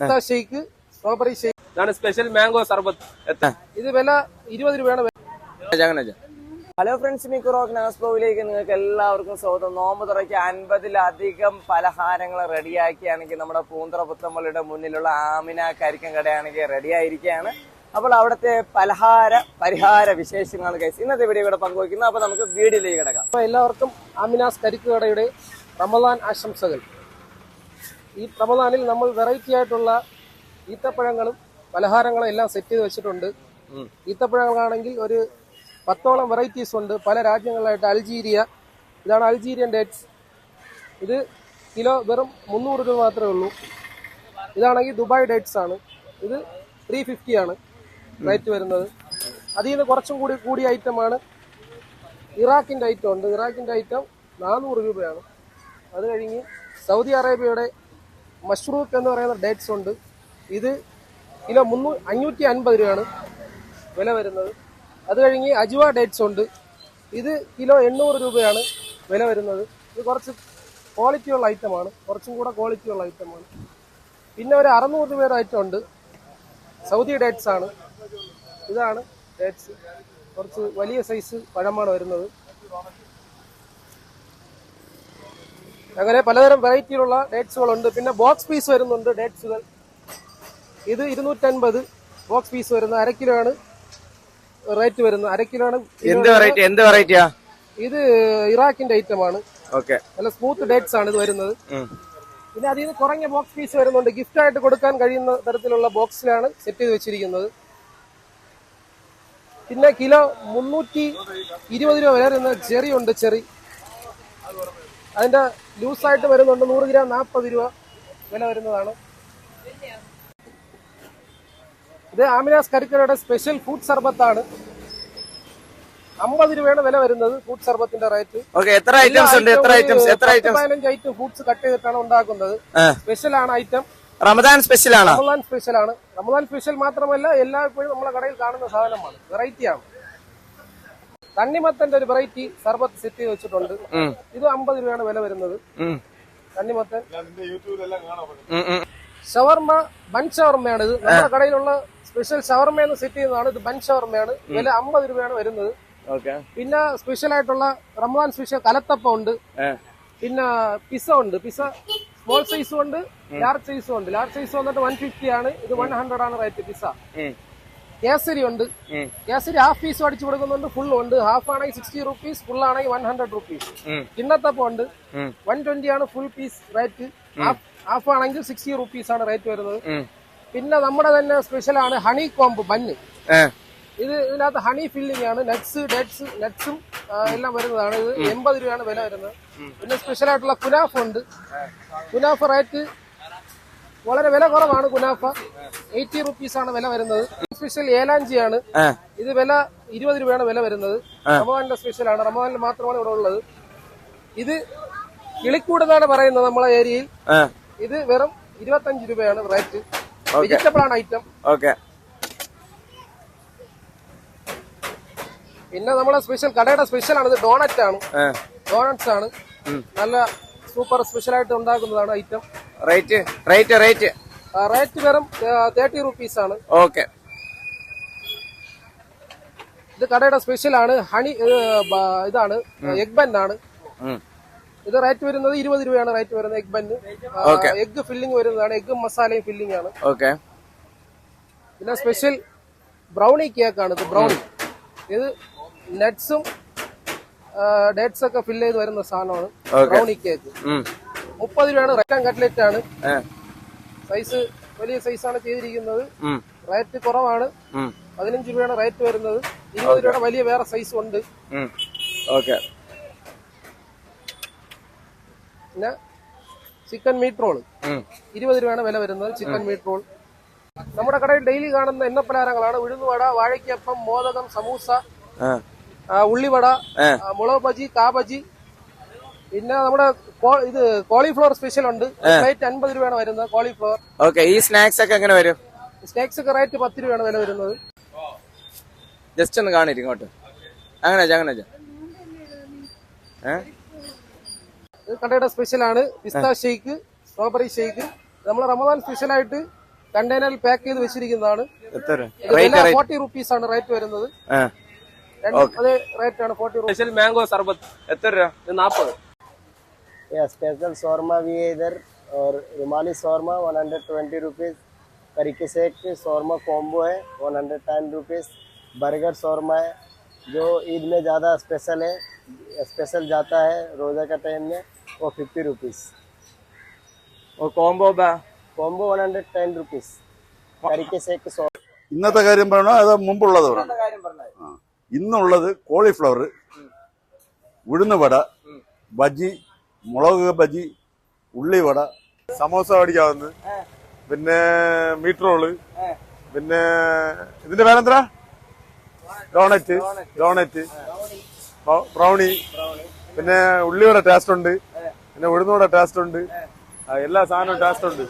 Shake, strawberry shake ഇതാണ് special mango സർബത്ത്. ഇത് വില 20 രൂപയാണ്. ഹലോ ഫ്രണ്ട്സ്, മിക്കുറോക്ക് നാസ്പ്രോവിലേക്ക് നിങ്ങൾക്ക് എല്ലാവർക്കും സ്വാഗതം. നോമ്പ് തുറയ്ക്ക് 50-ലധികം പലഹാരങ്ങൾ റെഡിയാക്കിയാണെങ്കിൽ നമ്മുടെ പൂന്തറ പുത്തമ്പള്ളിയുടെ മുന്നിലുള്ള ആമിന കരിക്കൻ കടയാണെങ്കിൽ റെഡിയായിരിക്കുകയാണ്. അപ്പോൾ അവിടുത്തെ പരിഹാര വിശേഷങ്ങളാണ് ഗൈസ് ഇന്നത്തെ വീഡിയോ ഇവിടെ പങ്കുവയ്ക്കുന്നത്. അപ്പൊ നമുക്ക് വീഡിയോയിലേക്ക് കിടക്കാം. അപ്പൊ എല്ലാവർക്കും ആമിനാസ് കരിക്ക് കടയുടെ റമദാൻ ആശംസകൾ. ഈ റമദാനിൽ നമ്മൾ വെറൈറ്റി ആയിട്ടുള്ള ഈത്തപ്പഴങ്ങളും പലഹാരങ്ങളും എല്ലാം സെറ്റ് ചെയ്ത് വെച്ചിട്ടുണ്ട്. ഈത്തപ്പഴങ്ങളാണെങ്കിൽ ഒരു 10ഓളം വെറൈറ്റീസ് ഉണ്ട്, പല രാജ്യങ്ങളിലായിട്ട്. അൾജീരിയ, ഇതാണ് അൾജീരിയൻ ഡേറ്റ്സ്. ഇത് കിലോ വെറും 300 രൂപ മാത്രമേ ഉള്ളൂ. ഇതാണെങ്കിൽ ദുബായ് ഡേറ്റ്സ് ആണ്. ഇത് 350 ആണ് റേറ്റ് വരുന്നത്. അതിൽ നിന്ന് കുറച്ചും കൂടിയ ഐറ്റമാണ് ഇറാഖിൻ്റെ ഐറ്റം ഉണ്ട്. ഇറാഖിൻ്റെ ഐറ്റം 400 രൂപയാണ്. അത് കഴിഞ്ഞ് സൗദി അറേബ്യയുടെ മഷ്റൂഖ് എന്ന് പറയുന്ന ഡേറ്റ്സ് ഉണ്ട്. ഇത് കിലോ 550 രൂപയാണ് വില വരുന്നത്. അത് കഴിഞ്ഞ് അജുവ ഡേറ്റ്സ് ഉണ്ട്. ഇത് കിലോ 800 രൂപയാണ് വില വരുന്നത്. ഇത് കുറച്ച് ക്വാളിറ്റിയുള്ള ഐറ്റമാണ്, കുറച്ചും കൂടെ ക്വാളിറ്റിയുള്ള ഐറ്റമാണ്. പിന്നെ ഒരു 600 രൂപയുടെ ഐറ്റം ഉണ്ട്, സൗദി ഡേറ്റ്സ് ആണ്. ഇതാണ് ഡേറ്റ്സ്, കുറച്ച് വലിയ സൈസ് പഴമാണ് വരുന്നത്. അങ്ങനെ പലതരം വെറൈറ്റിയിലുള്ള ഡേറ്റ്സുകളുണ്ട്. പിന്നെ ബോക്സ് പീസ് വരുന്നുണ്ട് ഡേറ്റ്സുകൾ. ഇത് 250 ബോക്സ് പീസ് വരുന്നത്. 1/2 കിലോ ആണ് റേറ്റ് വരുന്നത്. 1/2 കിലോ ആണ്. എന്ത് വെറൈറ്റിയാ? ഇത് ഇറാഖിന്റെ ഐറ്റം ആണ്. നല്ല സ്മൂത്ത് ഡേറ്റ്സ് ആണ് ഇത് വരുന്നത്. പിന്നെ അതിൽ നിന്ന് കുറഞ്ഞ ബോക്സ് പീസ് വരുന്നുണ്ട്. ഗിഫ്റ്റ് ആയിട്ട് കൊടുക്കാൻ കഴിയുന്ന തരത്തിലുള്ള ബോക്സിലാണ് സെറ്റ് ചെയ്ത് വെച്ചിരിക്കുന്നത്. പിന്നെ കിലോ 320 രൂപ വില വരുന്ന ചെറി ഉണ്ട്. ചെറി അതിന്റെ ലൂസായിട്ട് വരുന്നുണ്ട്. 100 ഗ്രാം 40 രൂപ വില വരുന്നതാണ്. ഇത് ആമിനാസ് കരിക്കടയുടെ സ്പെഷ്യൽ ഫുഡ് സർബത്താണ്. 50 രൂപയാണ് വില വരുന്നത് ഫുഡ് സർബത്തിന്റെ റേറ്റ്. 15 ഐറ്റം ഫുഡ്സ് കട്ട് ചെയ്തിട്ടാണ് ഉണ്ടാക്കുന്നത്. സ്പെഷ്യൽ ആണ് ഐറ്റം. റമദാൻ സ്പെഷ്യൽ ആണ്. റമദാൻ സ്പെഷ്യൽ മാത്രമല്ല, എല്ലായ്പ്പോഴും നമ്മളെ കടയിൽ കാണുന്ന സാധനമാണ്, വെറൈറ്റിയാണ്. തണ്ണിമത്തന്റെ ഒരു വെറൈറ്റി സർബത്ത് സെറ്റ് ചെയ്ത് വെച്ചിട്ടുണ്ട്. ഇത് 50 രൂപയാണ് വില വരുന്നത്. തണ്ണിമത്തൻ ഷവർമ, ബൺ ഷവർമയാണ്. ഇത് നമ്മുടെ കടയിലുള്ള സ്പെഷ്യൽ ഷവർമ എന്ന് സെറ്റ് ചെയ്യുന്നതാണ്. ഇത് ബൺ ഷവർമയാണ്. വില 50 രൂപയാണ് വരുന്നത്. പിന്നെ സ്പെഷ്യൽ ആയിട്ടുള്ള റമദാൻ സ്പെഷ്യൽ കലത്തപ്പം ഉണ്ട്. പിന്നെ പിസ്സ ഉണ്ട്. പിസ്സ സ്മോൾ സൈസും ഉണ്ട്, ലാർജ് സൈസും ഉണ്ട്. ലാർജ് സൈസ് വന്നിട്ട് 150 ആണ്. ഇത് 100 ആണ് റേറ്റ് പിസ്സ. കേസരി ഉണ്ട്. കേസരി ഹാഫ് പീസ് അടിച്ചു കൊടുക്കുന്നുണ്ട്, ഫുൾ ഉണ്ട്. ഹാഫ് ആണെങ്കിൽ 60 റുപ്പീസ്, ഫുൾ ആണെങ്കിൽ 100 റുപ്പീസ്. കിണ്ണത്തപ്പം ഉണ്ട്. 120 ആണ് ഫുൾ പീസ് റേറ്റ്. ഹാഫ് ആണെങ്കിൽ 60 റുപ്പീസ് ആണ് റേറ്റ് വരുന്നത്. പിന്നെ നമ്മുടെ തന്നെ സ്പെഷ്യൽ ആണ് ഹണി കോംബ് ബന്ന്. ഇതിനകത്ത് ഹണി ഫില്ലിംഗ് ആണ്. നട്ട്സും എല്ലാം വരുന്നതാണ്. ഇത് 80 രൂപയാണ് വില വരുന്നത്. പിന്നെ സ്പെഷ്യൽ ആയിട്ടുള്ള കുനാഫ ഉണ്ട്. കുനാഫ റേറ്റ് വളരെ വില കുറവാണ്. കുനാഫ 80 റുപ്പീസ് ആണ് വില വരുന്നത്. സ്പെഷ്യൽ ഏലാഞ്ചിയാണ്. ഇത് വില 20 രൂപയാണ് വില വരുന്നത്. റമദാനിന്റെ സ്പെഷ്യൽ ആണ്. റമദാനിൽ മാത്രമാണ് ഇവിടെ ഉള്ളത്. ഇത് കിളിക്കൂടെന്നാണ് പറയുന്നത് നമ്മളെ ഏരിയയിൽ. ഇത് വെറും 25 രൂപയാണ് റേറ്റ്. വെജിറ്റബിൾ ആണ് ഐറ്റം. പിന്നെ നമ്മളെ സ്പെഷ്യൽ കടയുടെ സ്പെഷ്യൽ ആണ്. ഇത് ഡോണറ്റ് ആണ്. ഡോണറ്റ്സ് ആണ്. നല്ല സൂപ്പർ സ്പെഷ്യൽ ആയിട്ട് ഉണ്ടാക്കുന്നതാണ് ഐറ്റം. റേറ്റ് വെറും 30 റുപ്പീസ് ആണ്. ഇത് കടയുടെ സ്പെഷ്യൽ ആണ്. ഹണി ഇതാണ് എഗ് ബൻ ആണ്. ഇത് റേറ്റ് വരുന്നത് 20 രൂപയാണ് റേറ്റ് വരുന്നത്. എഗ് ബന്ന്, എഗ് ഫില്ലിംഗ് വരുന്നതാണ്. എഗ്ഗും മസാലയും ഫില്ലിംഗ് ആണ്. പിന്നെ സ്പെഷ്യൽ ബ്രൗണി കേക്ക് ആണ്. ഇത് ബ്രൗണി, ഇത് നട്ട്സും ഡേറ്റ്സ് ഒക്കെ ഫില്ല് ചെയ്ത് വരുന്ന സാധനമാണ് ബ്രൗണി കേക്ക്. 30 രൂപയാണ്. റെക്ടാൻ കട്ട്ലറ്റ് ആണ്. സൈസ് വലിയ സൈസാണ് ചെയ്തിരിക്കുന്നത്. റേറ്റ് കുറവാണ്. 15 രൂപയാണ് റേറ്റ് വരുന്നത്. 20 രൂപയുടെ വലിയ വേറെ സൈസ് ഉണ്ട്. പിന്നെ ചിക്കൻ മീറ്റ് റോള് 20 രൂപയാണ് വില വരുന്നത്. ചിക്കൻ മീറ്റ് റോൾ നമ്മുടെ കടയിൽ ഡെയിലി കാണുന്ന എണ്ണപ്പലഹാരങ്ങളാണ്. ഉഴുന്നുവട, വാഴയ്ക്കപ്പം, മോദകം, സമൂസ, ഉള്ളിവട, മുളക് ബജി, കാബജി. പിന്നെ നമ്മുടെ ഇത് കോളിഫ്ലവർ സ്പെഷ്യൽ ഉണ്ട്. റേറ്റ് 50 രൂപയാണ് വരുന്നത്. കോളിഫ്ലവർ. ഈ സ്നാക്സ് ഒക്കെ എങ്ങനെ വരും? സ്നാക്സ് ഒക്കെ റേറ്റ് 10 രൂപയാണ് വില വരുന്നത്. ജസ്റ്റ് ഒന്ന് കാണിരും ഇങ്ങോട്ട്. അങ്ങനെ കടയുടെ സ്പെഷ്യൽ ആണ്. പിസ്ത ഷേക്ക്, സ്ട്രോബെറി ഷേക്ക്. നമ്മൾ റമദാൻ സ്പെഷ്യൽ ആയിട്ട് കണ്ടെയ്നറിൽ പാക്ക് ചെയ്ത് വെച്ചിരിക്കുന്നതാണ്. എത്ര 40 റുപ്പീസ് ആണ് റേറ്റ് വരുന്നത്. അതേ റേറ്റ് ആണ് 40 റുപ്പീസ്. സ്പെഷ്യൽ മാംഗോ സർബത്ത് എത്ര രൂപ? 40. स्पेशल शौरमा भी है इधर और रुमाली शौरमा 120 रुपीज़. करीके सेक शौरमा कॉम्बो है 110 रुपीज़. बर्गर शौरमा है जो ईद में ज़्यादा स्पेशल है, स्पेशल जाता है रोज़ा का टाइम में, वो 50 रुपीज़. और कॉम्बो कॉम्बो 110 रुपीज़. करीके सेक ഇന്നത്തെ കാര്യം പറയണോ അതോ മുമ്പുള്ളത് പറയണോ? ഇന്നുള്ളത് കോളിഫ്ലവർ, ഉഴുന്നുവട, ബജി, മുളക് ബജി, ഉള്ളിവട, സമോസ മേടിക്കാവുന്ന, പിന്നെ മീറ്റ് റോള്, പിന്നെ ഇതിന്റെ പേരെന്താ? ഡോണറ്റ്, ബ്രൗണി, പിന്നെ ഉള്ളിവട ടേസ്റ്റ് ഉണ്ട്, പിന്നെ ഉഴുന്നുവട ടേസ്റ്റ് ഉണ്ട്, എല്ലാ സാധനവും ടേസ്റ്റ് ഉണ്ട്.